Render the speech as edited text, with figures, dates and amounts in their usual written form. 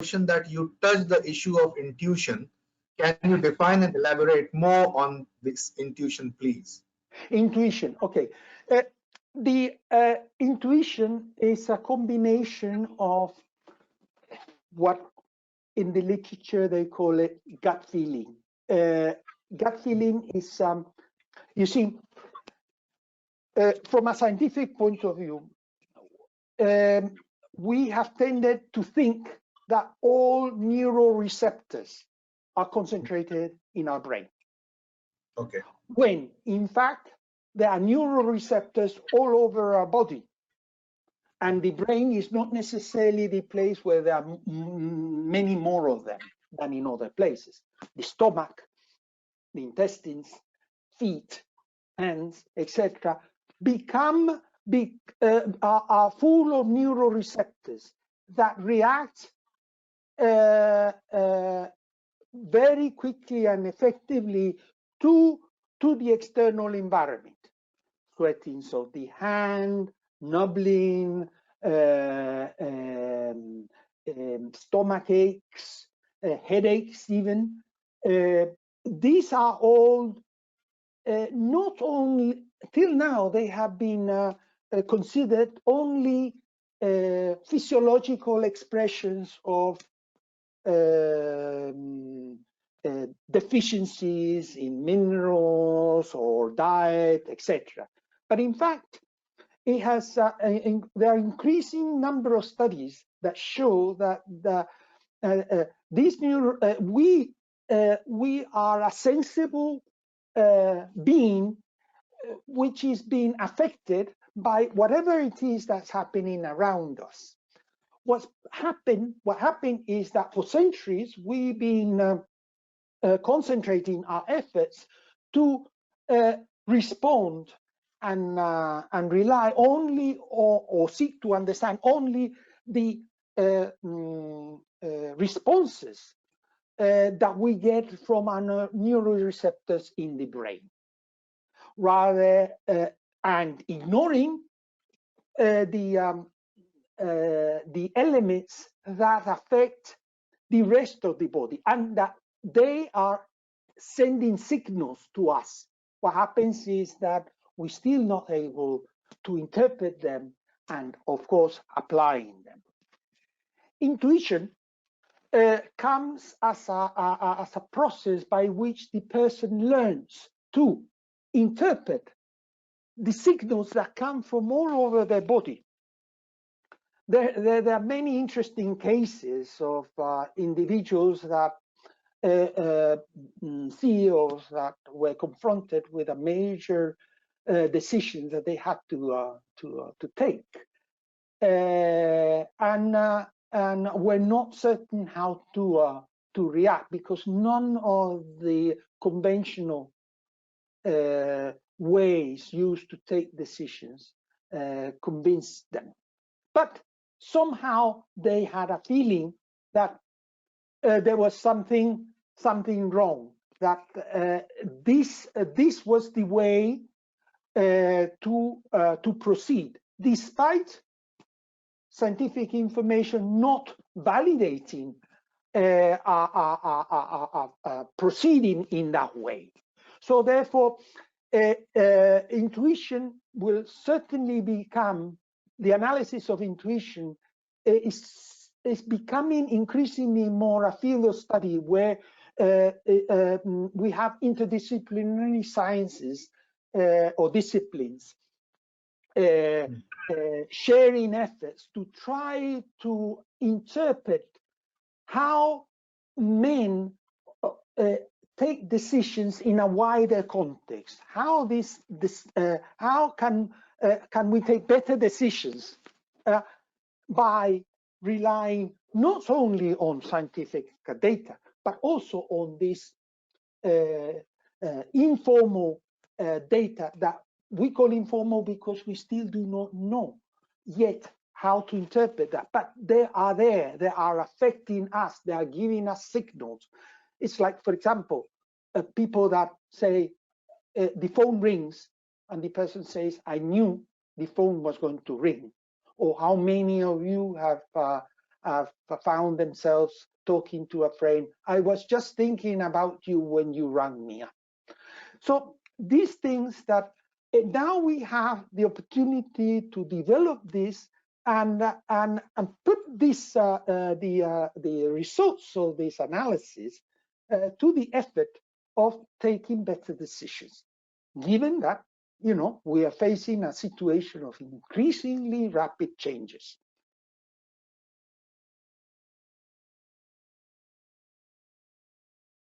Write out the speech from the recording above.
mentioned that you touched the issue of intuition. Can you define and elaborate more on this intuition, please? Intuition, okay. The intuition is a combination of what in the literature they call it gut feeling. Gut feeling is, you see, from a scientific point of view, we have tended to think that all neuroreceptors are concentrated in our brain. Okay. When, in fact, there are neuroreceptors all over our body. And the brain is not necessarily the place where there are many more of them than in other places. The stomach, the intestines, feet, hands, etc., are full of neuroreceptors that react very quickly and effectively to the external environment. Sweatings of the hand, numbling, stomach aches, headaches even. These are all not only, till now, they have been considered only physiological expressions of deficiencies in minerals or diet, etc. But in fact, it has there are increasing number of studies that show that we are a sensible being which is being affected by whatever it is that's happening around us. What happened is that for centuries we've been concentrating our efforts to respond and rely only or seek to understand only the responses that we get from our neuroreceptors in the brain, rather and ignoring the elements that affect the rest of the body and that they are sending signals to us. What happens is that we're still not able to interpret them and, of course, applying them. Intuition comes as a process by which the person learns to interpret the signals that come from all over their body. There are many interesting cases of individuals that CEOs that were confronted with a major decision that they had to take, and were not certain how to react because none of the conventional ways used to take decisions convinced them. But somehow they had a feeling that there was something wrong, that this was the way to proceed, despite scientific information not validating proceeding in that way. So therefore, intuition will certainly become, the analysis of intuition is becoming increasingly more a field of study where we have interdisciplinary sciences or disciplines sharing efforts to try to interpret how men take decisions in a wider context. How how can we take better decisions by relying not only on scientific data, but also on this informal data that we call informal because we still do not know yet how to interpret that. But they are affecting us, they are giving us signals. It's like, for example, people that say the phone rings and the person says, I knew the phone was going to ring. Or how many of you have found themselves talking to a friend, I was just thinking about you when you rang me up. So these things that now we have the opportunity to develop this and put this the results of this analysis to the effort of taking better decisions, given that we are facing a situation of increasingly rapid changes.